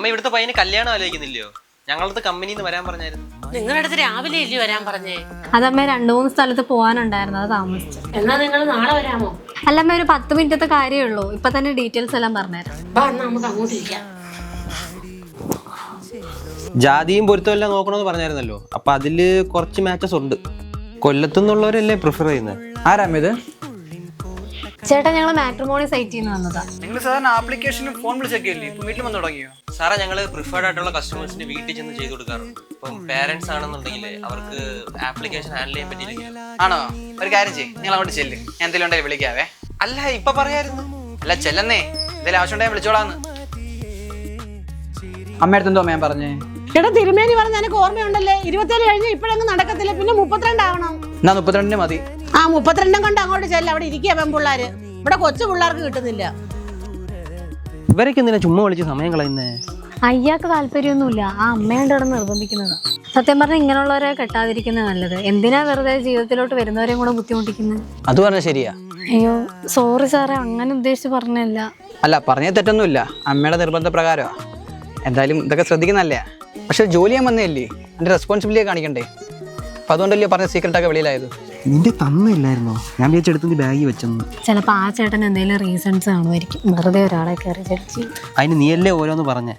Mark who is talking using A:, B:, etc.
A: അമ്മ ഇവിടുത്തെ പയ്യന് കല്യാണം ആലോചിക്കുന്നില്ലയോ? ഞങ്ങളടുത്ത് കമ്പനിയിൽ നിന്ന് വരാൻ പറഞ്ഞായിരുന്നു.
B: നിങ്ങളുടെ അടുത്ത് രാവിലെ ഇല്ലേ വരാൻ പറഞ്ഞേ?
C: അതമ്മ 2-3 സ്ഥലത്ത് പോകാനുണ്ടായിരുന്നു, അത് താമസിച്ചു.
B: എന്നാ നിങ്ങൾ നാളെ വരാമോ?
C: അല്ലമ്മ ഒരു 10 മിനിറ്റത്തെ കാര്യമേ ഉള്ളൂ, ഇപ്പൊ തന്നെ ഡീറ്റെയിൽസ് എല്ലാം പറഞ്ഞുതരാം.
B: നമുക്ക് അങ്ങോട്ടിരിക്കാം.
A: ജാതിയും പൊരുത്തവും എല്ലാം നോക്കണമെന്ന് പറഞ്ഞായിരുന്നല്ലോ, അപ്പൊ അതില് കുറച്ച് മാച്ചസ് ഉണ്ട്. കൊല്ലത്തുനിന്നുള്ളവരല്ലേ പ്രിഫർ ചെയ്യുന്നത്.
D: ആരാമ ഇത്?
C: ചേട്ടാ, ഞങ്ങൾ മാട്രിമോണി സൈറ്റിൽ നിന്ന് വന്നതാ.
D: നിങ്ങൾ സാധാരണ ആപ്ലിക്കേഷനും ഫോൺ വിളിച്ചൊക്കെ അല്ലേ, ഇപ്പൊ വീട്ടിൽ വന്ന് തുടങ്ങിയോ?
A: സാറേ, ഞങ്ങൾ പ്രിഫേർഡ് ആയിട്ടുള്ള കസ്റ്റമേഴ്സിന് വീട്ടിൽ ചെന്ന് ചെയ്ത് കൊടുക്കാറുണ്ട്. ഇപ്പം പേരൻസ് ആണെന്നുണ്ടെങ്കിൽ അവർക്ക് ആപ്ലിക്കേഷൻ ഹാൻഡിൽ ചെയ്യാൻ പറ്റിയില്ല.
D: ആണോ? ഒരു കാര്യം ചെയ്യും, നിങ്ങൾ അങ്ങോട്ട് ചെല്ല്, ഞാൻ എന്തെങ്കിലും ഉണ്ടെങ്കിൽ വിളിക്കാവേ.
A: അല്ല, ഇപ്പൊ പറയായിരുന്നു.
D: അല്ല ചെല്ലെന്നേ, എന്തെങ്കിലും ആവശ്യം ഉണ്ടെങ്കിൽ വിളിച്ചോളാന്ന്. അമ്മയടുത്ത് എന്തോ ഞാൻ പറഞ്ഞേ?
B: എടാ തിരുമേനി പറഞ്ഞ എനിക്ക് ഓർമ്മയുണ്ടല്ലേ, 27 കഴിഞ്ഞ് ഇപ്പോഴെങ്ങും നടക്കത്തില്ല, പിന്നെ 32 ആവണം.
D: എന്നാ 32 മതി.
B: 32 കൊണ്ട് അങ്ങോട്ട് ചെല്ല, അവിടെ ഇരിക്കുക പെൺപിള്ളാര്. ഇവിടെ കൊച്ചു പിള്ളേർക്ക് കിട്ടുന്നില്ല.
A: ഇവരൊക്കെ എന്തിനാ ചുമ്മാ വിളിച്ച് സമയം കളയുന്നേ?
C: അയ്യാക്ക് താല്പര്യമൊന്നുമില്ല, ആ അമ്മയുടെ ഇവിടെ നിർബന്ധിക്കുന്നതാ. സത്യം പറഞ്ഞാൽ ഇങ്ങനെയുള്ളവരെ കെട്ടാതിരിക്കുന്നത് നല്ലത്. എന്തിനാ വെറുതെ ജീവിതത്തിലോട്ട് വരുന്നവരെയും കൂടെ ബുദ്ധിമുട്ടിക്കുന്നത്?
D: അത് പറഞ്ഞാൽ ശരിയാ.
C: അയ്യോ സോറി സാറേ, അങ്ങനെ ഉദ്ദേശിച്ച് പറഞ്ഞല്ല.
D: അല്ല, പറഞ്ഞ തെറ്റൊന്നുമില്ല, അമ്മയുടെ നിർബന്ധ പ്രകാരമാണ്. എന്തായാലും ഇതൊക്കെ ശ്രദ്ധിക്കുന്നല്ലേ. പക്ഷെ ജോലി ചെയ്യാൻ വന്നതല്ലേ, എൻ്റെ റെസ്പോൺസിബിലിറ്റി കാണിക്കണ്ടേ. അപ്പം അതുകൊണ്ടല്ലേ പറഞ്ഞ സീക്രട്ടൊക്കെ വെളിയിലായത്.
A: നിന്റെ തന്നില്ലായിരുന്നോ? ഞാൻ വിചാരിച്ചെടുത്ത് ബാഗ് വെച്ചെന്ന്.
C: ചിലപ്പോൾ ആ ചേട്ടൻ എന്തെങ്കിലും റീസൺസ് കാണുമായിരിക്കും, വെറുതെ ഒരാളെ കയറി ചടിച്ച്.
A: അതിന് നീയല്ലേ ഓരോന്ന് പറഞ്ഞേ.